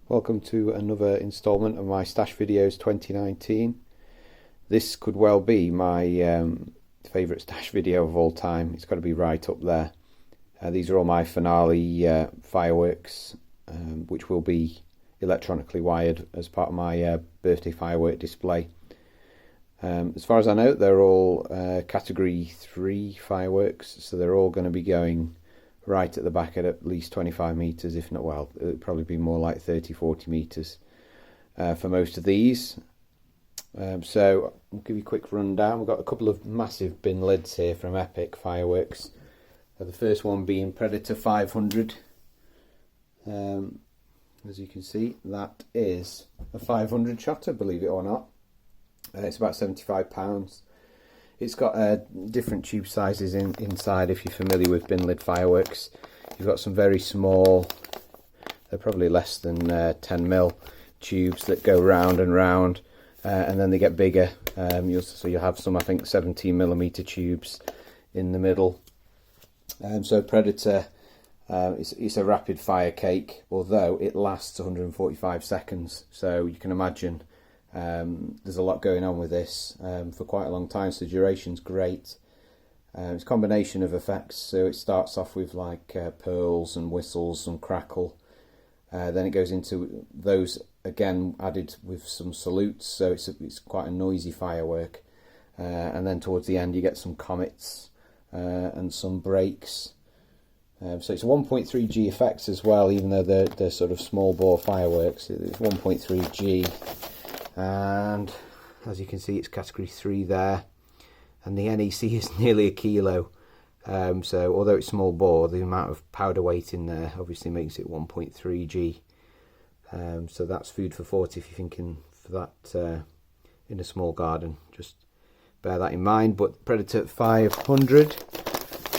Welcome to another installment of my Stash Videos 2019. This could well be my favourite Stash video of all time. It's got to be right up there. These are all my finale fireworks, which will be electronically wired as part of my birthday firework display. As far as I know, they're all category 3 fireworks, so they're all going to be going right at the back at least 25 meters, if not, well, it'll probably be more like 30-40 meters for most of these. So I'll give you a quick rundown. We've got a couple of massive bin lids here from Epic Fireworks. The first one being Predator 500. As you can see, that is a 500 shotter, believe it or not. It's about £75. It's got different tube sizes inside if you're familiar with bin lid fireworks. You've got some very small, they're probably less than 10mm tubes that go round and round, and then they get bigger. So you'll have some, I think, 17mm tubes in the middle. So Predator, it's a rapid fire cake, although it lasts 145 seconds. So you can imagine there's a lot going on with this for quite a long time, so the duration's great. It's a combination of effects, so it starts off with like pearls and whistles and crackle, then it goes into those again added with some salutes, so it's quite a noisy firework, and then towards the end you get some comets and some breaks. So it's 1.3G effects as well, even though they're sort of small bore fireworks. It's 1.3G. And as you can see, it's category 3 there, and the NEC is nearly a kilo. So although it's small bore, the amount of powder weight in there obviously makes it 1.3G. So that's food for thought if you're thinking for that in a small garden. Just bear that in mind. But Predator 500.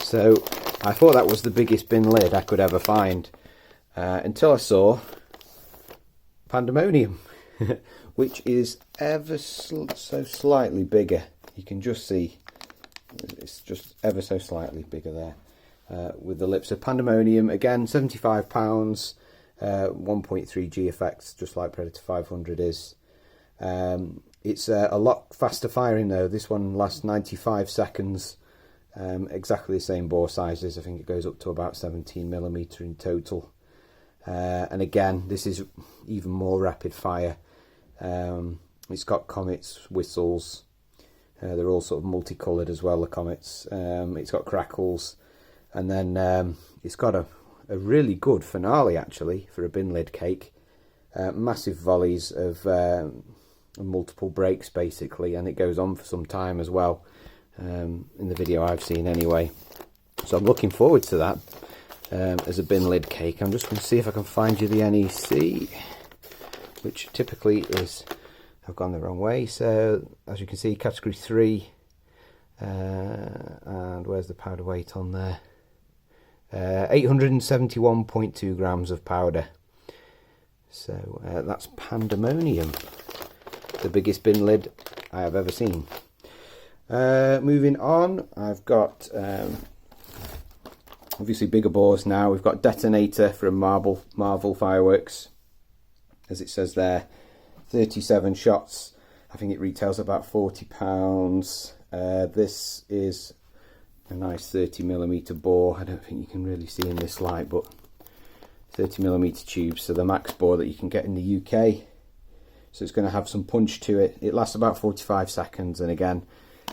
So I thought that was the biggest bin lid I could ever find until I saw Pandemonium. Which is ever so slightly bigger. You can just see it's just ever so slightly bigger there with the lips of Pandemonium. Again, £75, 1.3G effects, just like Predator 500 is. It's a lot faster firing though. This one lasts 95 seconds, exactly the same bore sizes. I think it goes up to about 17mm in total. And again, this is even more rapid fire. It's got comets, whistles, they're all sort of multicoloured as well, the comets. It's got crackles, and then it's got a really good finale actually for a bin lid cake. Massive volleys of multiple breaks basically, and it goes on for some time as well, in the video I've seen anyway. So I'm looking forward to that as a bin lid cake. I'm just going to see if I can find you the NEC, which typically is, I've gone the wrong way. So as you can see, category 3, and where's the powder weight on there? 871.2 grams of powder. So that's Pandemonium, the biggest bin lid I have ever seen. Moving on, I've got obviously bigger bores now. We've got Detonator from Marvel Fireworks. As it says there, 37 shots. I think it retails about £40. This is a nice 30mm bore. I don't think you can really see in this light, but 30mm tubes, so the max bore that you can get in the UK. So it's going to have some punch to it. It lasts about 45 seconds, and again,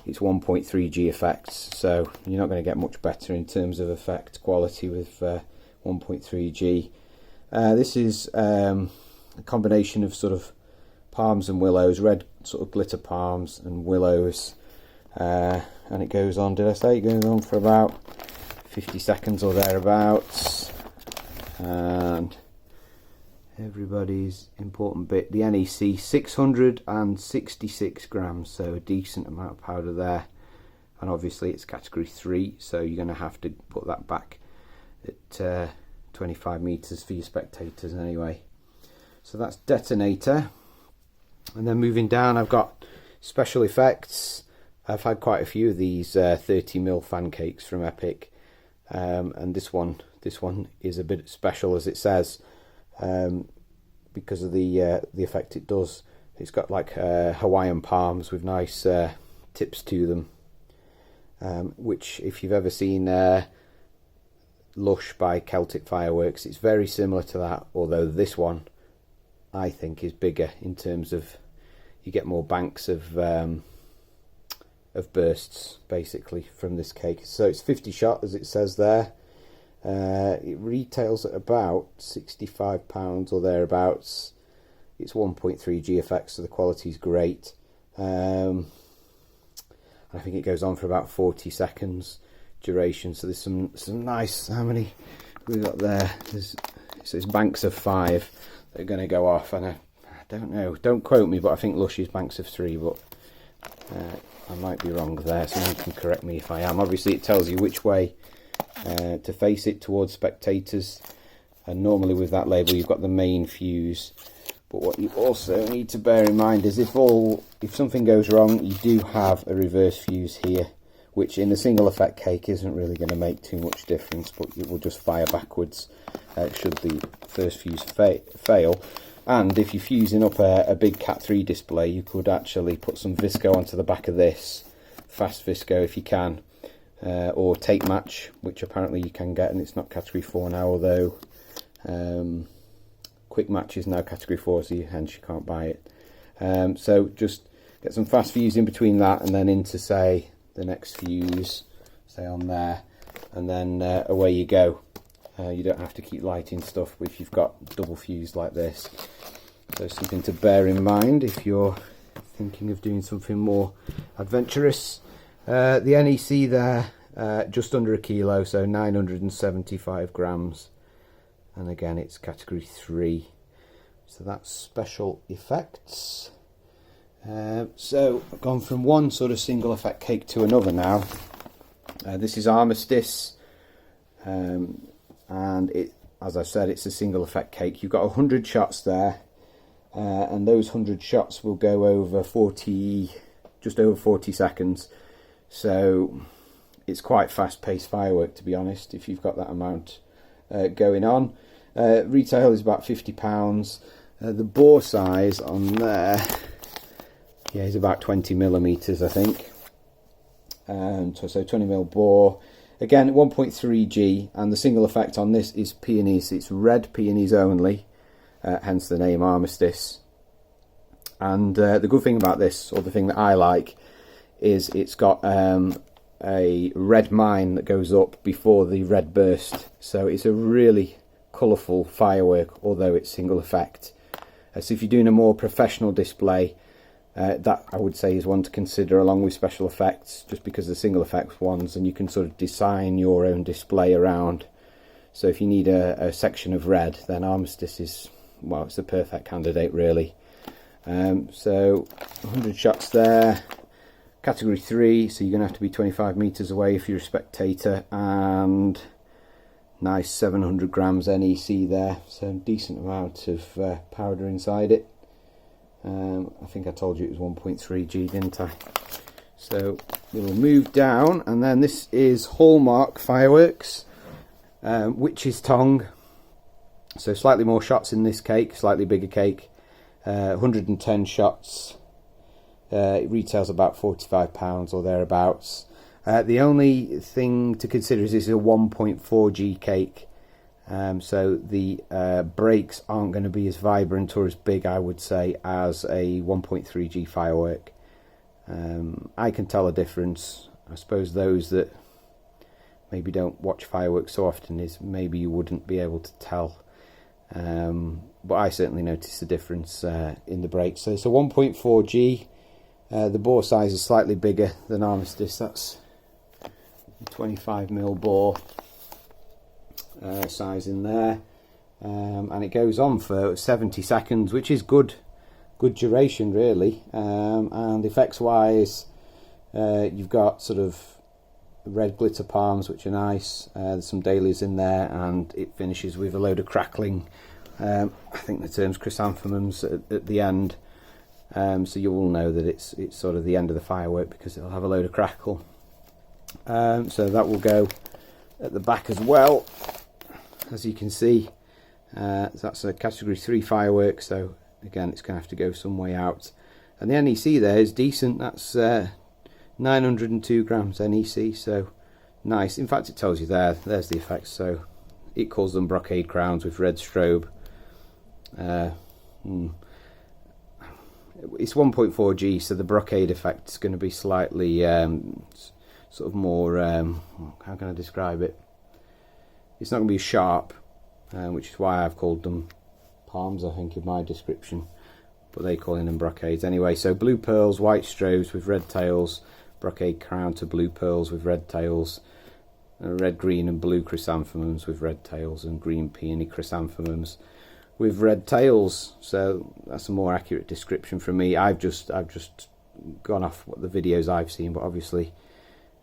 it's 1.3G effects, so you're not going to get much better in terms of effect quality with 1.3G. This is a combination of sort of palms and willows, red sort of glitter palms and willows, and it goes on, did I say it goes on for about 50 seconds or thereabouts. And everybody's important bit, the NEC, 666 grams, so a decent amount of powder there, and obviously it's category 3, so you're going to have to put that back at 25 meters for your spectators anyway. So that's Detonator. And then moving down, I've got special effects. I've had quite a few of these 30mm fan cakes from Epic, and this one is a bit special, as it says. because of the effect it does. It's got like Hawaiian palms with nice tips to them, which if you've ever seen Lush by Celtic Fireworks, it's very similar to that, although this one I think is bigger in terms of you get more banks of bursts basically from this cake. So it's 50 shot as it says there. It retails at about £65 or thereabouts. It's 1.3G effect, so the quality is great. I think it goes on for about 40 seconds duration, so there's some nice, how many we've got there? There's banks of 5 that are going to go off, and I don't know, don't quote me, but I think Lush is banks of 3, but I might be wrong there, someone can correct me if I am. Obviously it tells you which way to face it towards spectators, and normally with that label you've got the main fuse. But what you also need to bear in mind is if something goes wrong, you do have a reverse fuse here, which in a single effect cake isn't really going to make too much difference, but it will just fire backwards should the first fuse fail. And if you're fusing up a big Cat 3 display, you could actually put some visco onto the back of this, fast visco if you can, or tape match, which apparently you can get, and it's not category 4 now, although quick match is now category 4, so hence you can't buy it. So just get some fast fuse in between that and then into, say, the next fuse, say on there, and then away you go. You don't have to keep lighting stuff if you've got double fuse like this. So something to bear in mind if you're thinking of doing something more adventurous. The NEC there, just under a kilo, so 975 grams. And again, it's category 3. So that's special effects. So I've gone from one sort of single effect cake to another now. This is Armistice, and it, as I said, it's a single effect cake. You've got 100 shots there, and those 100 shots will go over just over 40 seconds. So it's quite fast-paced firework, to be honest, if you've got that amount going on. Retail is about £50. The bore size on there, yeah, is about 20 millimeters, I think. So 20mm bore. Again, 1.3G, and the single effect on this is peonies. It's red peonies only, hence the name Armistice. And the good thing about this, or the thing that I like, is it's got a red mine that goes up before the red burst. So it's a really colourful firework, although it's single effect. So if you're doing a more professional display, that I would say is one to consider along with special effects, just because the single effects ones, and you can sort of design your own display around. So if you need a section of red, then Armistice is, well, it's the perfect candidate really. So 100 shots there, category 3, so you're going to have to be 25 meters away if you're a spectator, and nice 700 grams NEC there, so decent amount of powder inside it. I think I told you it was 1.3G, didn't I? So we'll move down, and then this is Hallmark Fireworks, Witch's Tongue. So slightly more shots in this cake, slightly bigger cake, 110 shots. It retails about £45 or thereabouts. The only thing to consider is this is a 1.4G cake, so the breaks aren't going to be as vibrant or as big, I would say, as a 1.3G firework. I can tell a difference. I suppose those that maybe don't watch fireworks so often, is maybe you wouldn't be able to tell, but I certainly noticed the difference in the breaks. So it's a 1.4G. The bore size is slightly bigger than Armistice. That's 25mm bore size in there, and it goes on for 70 seconds, which is good duration really. And effects wise, you've got sort of red glitter palms, which are nice. There's some dailies in there, and it finishes with a load of crackling. I think the term's chrysanthemums at the end. So you will know that it's sort of the end of the firework because it'll have a load of crackle. So that will go at the back as well, as you can see. So that's a category 3 firework, so again it's going to have to go some way out. And the NEC there is decent. That's 902 grams NEC, so nice. In fact, it tells you there's the effects. So it calls them brocade crowns with red strobe. It's 1.4G, so the brocade effect is going to be slightly sort of more, how can I describe it? It's not going to be sharp, which is why I've called them palms, I think, in my description, but they call them brocades anyway. So blue pearls, white strobes with red tails, brocade crown to blue pearls with red tails, red, green and blue chrysanthemums with red tails, and green peony chrysanthemums with red tails. So that's a more accurate description from me. I've just gone off what the videos I've seen, but obviously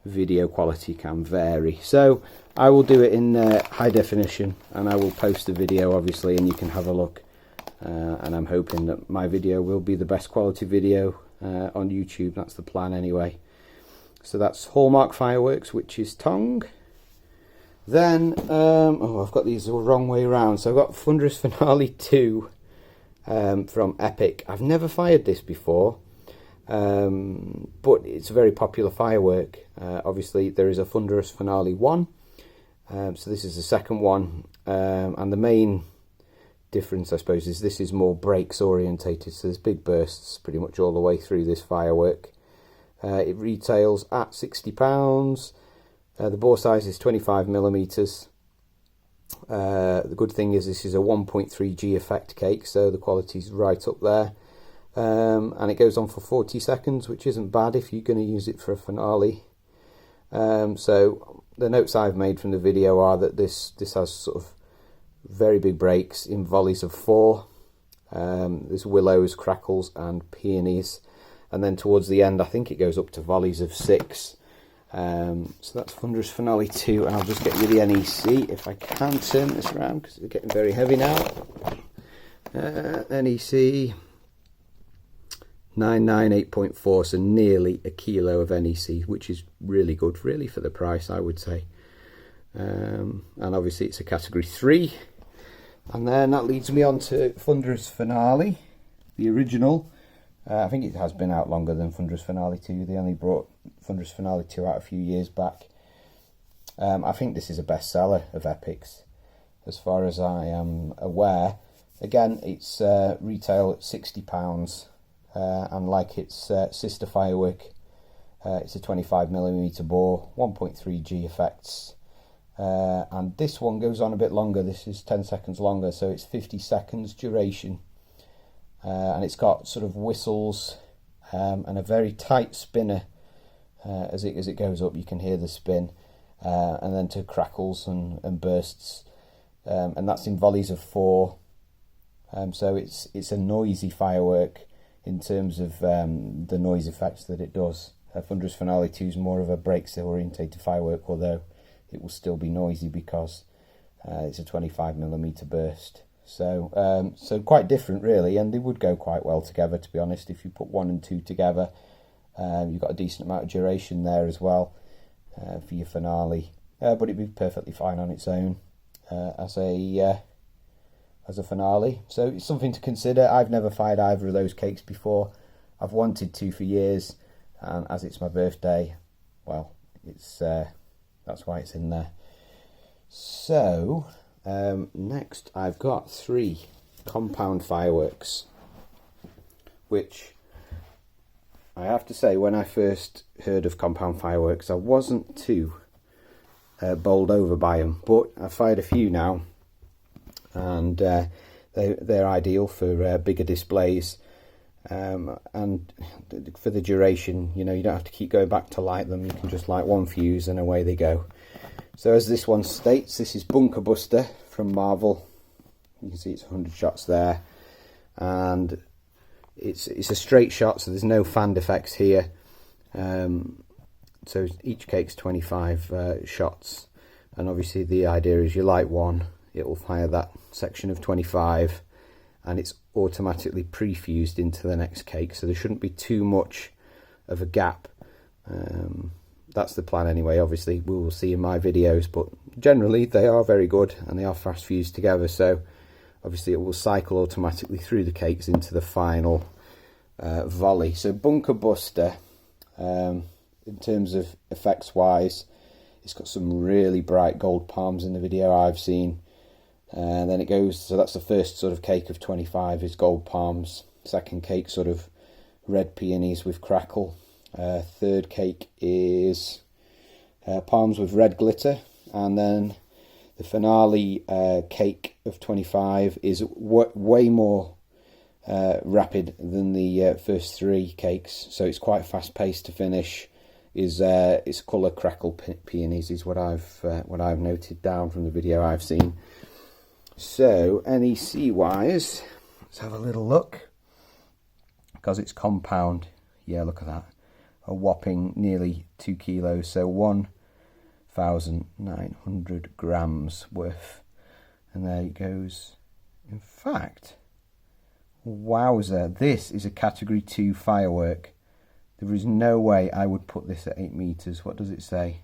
video quality can vary. So I will do it in high definition, and I will post the video obviously, and you can have a look. And I'm hoping that my video will be the best quality video on YouTube. That's the plan anyway. So that's Hallmark Fireworks, which is tongue. Then, I've got these the wrong way around. So I've got Thunderous Finale 2 from Epic. I've never fired this before, but it's a very popular firework. Obviously, there is a Thunderous Finale 1, so this is the second one, and the main difference, I suppose, is this is more breaks orientated. So there's big bursts pretty much all the way through this firework. It retails at £60. The bore size is 25mm. The good thing is this is a 1.3G effect cake, so the quality's right up there. And it goes on for 40 seconds, which isn't bad if you're going to use it for a finale. So the notes I've made from the video are that this has sort of very big breaks in volleys of 4. There's willows, crackles and peonies. And then towards the end, I think it goes up to volleys of 6. So that's Thunderous Finale 2, and I'll just get you the NEC if I can turn this around, because it's getting very heavy now. NEC 998.4, so nearly a kilo of NEC, which is really good, really, for the price, I would say. And obviously it's a category 3. And then that leads me on to Thunderous Finale, the original. I think it has been out longer than Thunderous Finale 2. They only brought Thunderous Finale 2 out a few years back. I think this is a bestseller of Epic's, as far as I am aware. Again, it's retail at £60, and like its sister firework, it's a 25mm bore, 1.3G effects, and this one goes on a bit longer. This is 10 seconds longer, so it's 50 seconds duration. And it's got sort of whistles and a very tight spinner. As it goes up, you can hear the spin, and then to crackles and bursts, and that's in volleys of 4. So it's a noisy firework in terms of the noise effects that it does. Thunderous Finale 2 is more of a breaks orientated firework, although it will still be noisy because it's a 25mm burst. So so quite different, really, and they would go quite well together, to be honest. If you put 1 and 2 together, you've got a decent amount of duration there as well for your finale, but it'd be perfectly fine on its own as a finale. So it's something to consider. I've never fired either of those cakes before. I've wanted to for years, and as it's my birthday, well, it's that's why it's in there. So next I've got 3 compound fireworks, which I have to say, when I first heard of compound fireworks, I wasn't too bowled over by them, but I've fired a few now, and they're ideal for bigger displays, and for the duration. You know, you don't have to keep going back to light them. You can just light one fuse and away they go. So as this one states, this is Bunker Buster from Marvel. You can see it's 100 shots there, and it's a straight shot, so there's no fanned effects here. So each cake's 25 shots, and obviously the idea is you light one, it will fire that section of 25, and it's automatically pre-fused into the next cake, so there shouldn't be too much of a gap. That's the plan anyway. Obviously we will see in my videos, but generally they are very good and they are fast fused together. So obviously it will cycle automatically through the cakes into the final volley. So Bunker Buster, in terms of effects wise, it's got some really bright gold palms in the video I've seen. And then it goes, so that's the first sort of cake of 25 is gold palms. Second cake sort of red peonies with crackle. Third cake is palms with red glitter. And then the finale cake of 25 is way more rapid than the first three cakes. So it's quite fast paced to finish. It's colour crackle peonies is what I've noted down from the video I've seen. So NEC wise, let's have a little look, because it's compound. Yeah, look at that, a whopping nearly 2 kilos, so 1,900 grams worth, and there it goes. In fact, wowzer, this is a category 2 firework. There is no way I would put this at 8 meters. What does it say?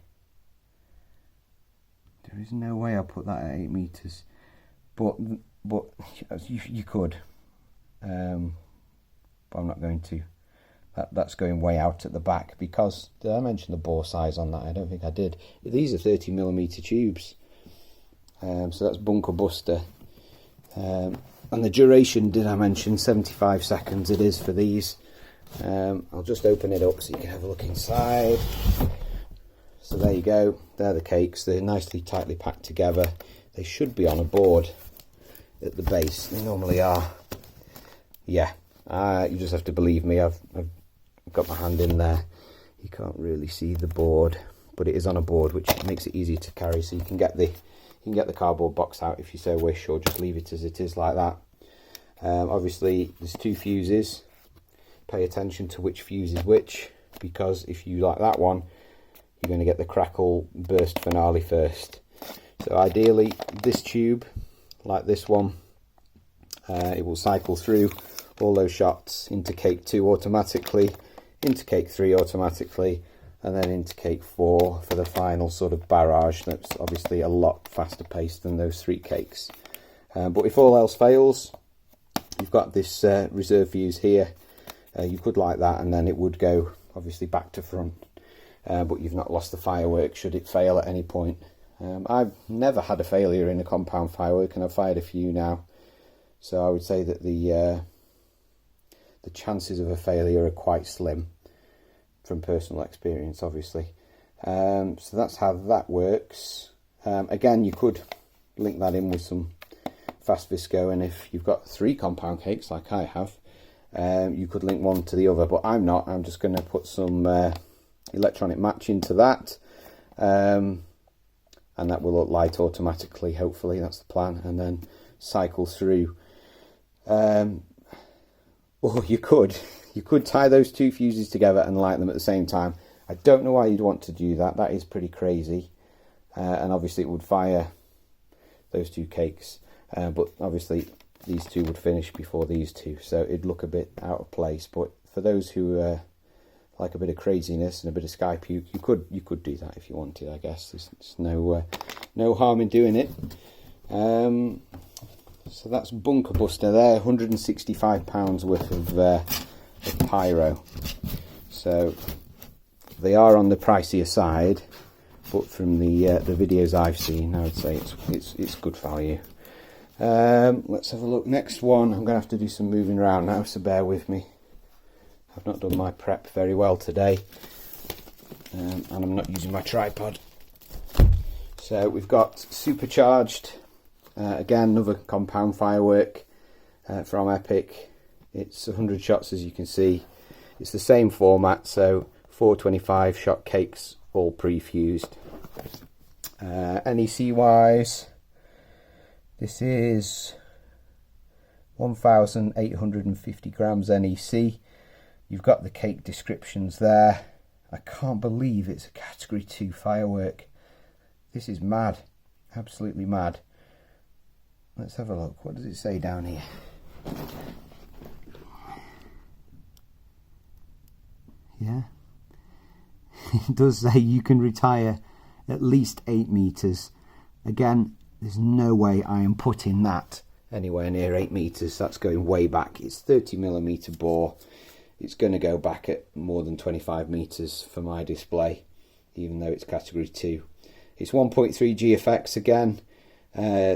There is no way I'll put that at 8 meters. But you could, but I'm not going to. That's going way out at the back, because did I mention the bore size on that? I don't think I did. These are 30mm tubes, so that's Bunker Buster. And the duration, did I mention 75 seconds? It is for these. I'll just open it up so you can have a look inside. So there you go. They're the cakes. They're nicely tightly packed together. They should be on a board at the base. They normally are. Yeah, you just have to believe me. I've got my hand in there. You can't really see the board, but it is on a board, which makes it easy to carry. So you can get the cardboard box out if you so wish, or just leave it as it is like that. Obviously, there's 2 fuses. Pay attention to which fuse is which, because if you like that one, you're going to get the crackle burst finale first. So ideally, this tube, like this one, it will cycle through all those shots into cake 2 automatically, into cake 3 automatically, and then into cake 4 for the final sort of barrage. That's obviously a lot faster paced than those 3 cakes. But if all else fails, you've got this reserve fuse here. You could like that, and then it would go obviously back to front, but you've not lost the firework should it fail at any point. I've never had a failure in a compound firework, and I've fired a few now, so I would say that the chances of a failure are quite slim from personal experience, obviously. So that's how that works. Again, you could link that in with some fast visco, and if you've got 3 compound cakes like I have, you could link one to the other, but I'm not. I'm just going to put some electronic match into that, and that will light automatically, hopefully. That's the plan, and then cycle through. Or you could tie those 2 fuses together and light them at the same time. I don't know why you'd want to do that. That is pretty crazy, and obviously it would fire those 2 cakes, but obviously these 2 would finish before these 2, so it'd look a bit out of place. But for those who like a bit of craziness and a bit of sky puke, you could do that if you wanted. I guess there's no harm in doing it. So that's Bunker Buster there, 165 pounds worth of pyro. So they are on the pricier side, but from the videos I've seen, I would say it's good value. Let's have a look. Next one, I'm going to have to do some moving around now, so bear with me. I've not done my prep very well today, and I'm not using my tripod. So we've got Supercharged, again another compound firework from Epic. It's 100 shots, as you can see. It's the same format, so 425 shot cakes, all pre-fused. NEC wise, this is 1,850 grams NEC. You've got the cake descriptions there. I can't believe it's a category 2 firework. This is mad, absolutely mad. Let's have a look. What does it say down here? Yeah, it does say you can retire at least 8 meters. Again, there's no way I am putting that anywhere near 8 meters. That's going way back. It's 30mm bore. It's going to go back at more than 25 meters for my display, even though it's category 2. It's 1.3 GFX again.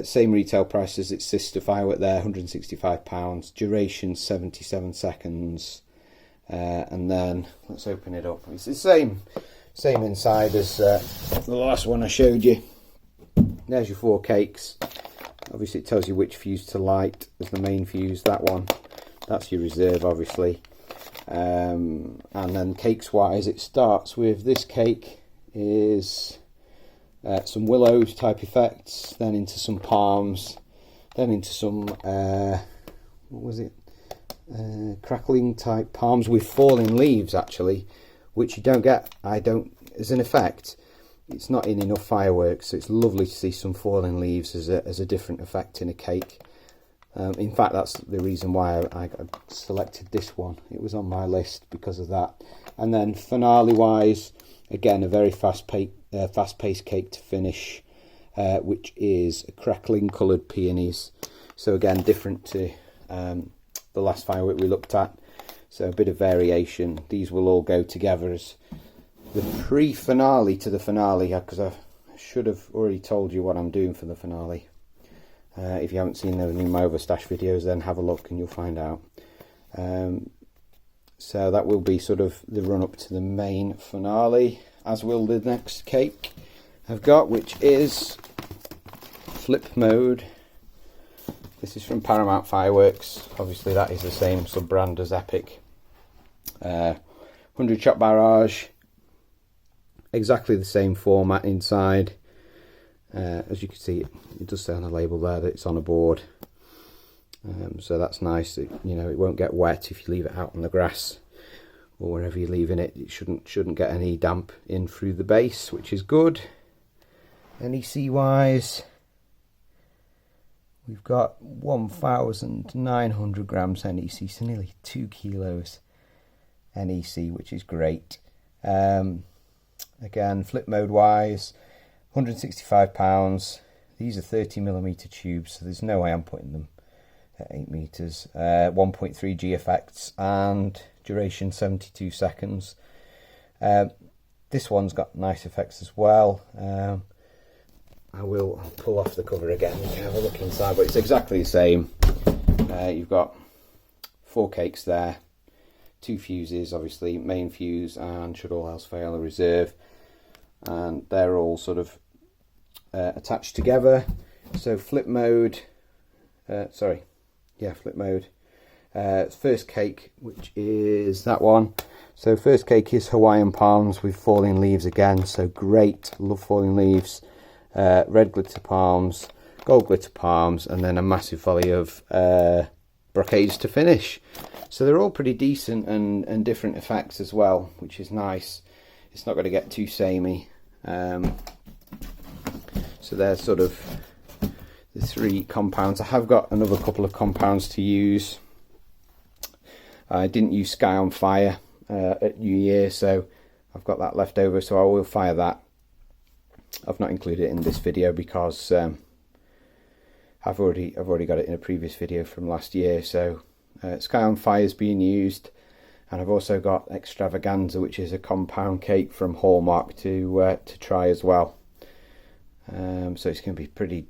Same retail price as its sister Firework there, £165. Duration 77 seconds. And then let's open it up. It's the same inside as the last one I showed you. There's your 4 cakes. Obviously it tells you which fuse to light. There's the main fuse, that one. That's your reserve, obviously. And then cakes wise, it starts with this cake is some willows type effects, then into some palms, then into some what was it, crackling type palms with falling leaves, actually, which you don't get, as an effect. It's not in enough fireworks, so it's lovely to see some falling leaves as a different effect in a cake. In fact, that's the reason why I selected this one. It was on my list because of that. And then finale wise, again, a very fast-paced cake to finish, which is crackling coloured peonies. So again, different to the last firework we looked at. So a bit of variation. These will all go together as the pre-finale to the finale, because I should have already told you what I'm doing for the finale. If you haven't seen any of my other stash videos, then have a look and you'll find out. So that will be sort of the run up to the main finale, as will the next cake I've got, which is Flipmode. This is from Paramount Fireworks. Obviously that is the same sub-brand as Epic. 100 shot barrage, exactly the same format inside. As you can see, it does say on the label there that it's on a board, so that's nice. It won't get wet if you leave it out on the grass or wherever you're leaving it. It shouldn't get any damp in through the base, which is good. NEC wise, we've got 1,900 grams NEC, so nearly 2 kilos NEC, which is great. Again, Flipmode wise, £165. These are 30mm tubes, so there's no way I'm putting them at 8 meters. 1.3 GFX and duration 72 seconds. This one's got nice effects as well. I'll pull off the cover again and have a look inside, but it's exactly the same. You've got 4 cakes there, 2 fuses, obviously main fuse and, should all else fail, a reserve, and they're all sort of attached together. So Flipmode, Flipmode. First cake, which is that one. So first cake is Hawaiian palms with falling leaves again, so great, love falling leaves. Red glitter palms, gold glitter palms, and then a massive volley of brocades to finish. So they're all pretty decent and different effects as well, which is nice. It's not going to get too samey. So there's sort of the 3 compounds. I have got another couple of compounds to use. I didn't use Sky on Fire at New Year, so I've got that left over, so I will fire that. I've not included it in this video because I've already got it in a previous video from last year. So Sky on Fire is being used, and I've also got Extravaganza, which is a compound cake from Hallmark to try as well. So it's going to be pretty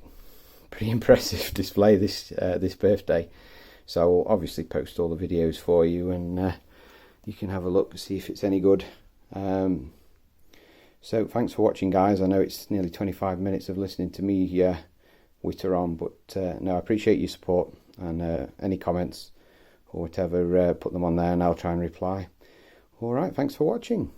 impressive display this birthday. So I'll obviously post all the videos for you, and you can have a look to see if it's any good. So thanks for watching, guys. I know it's nearly 25 minutes of listening to me witter on, but no, I appreciate your support, and any comments or whatever, put them on there and I'll try and reply. Alright, thanks for watching.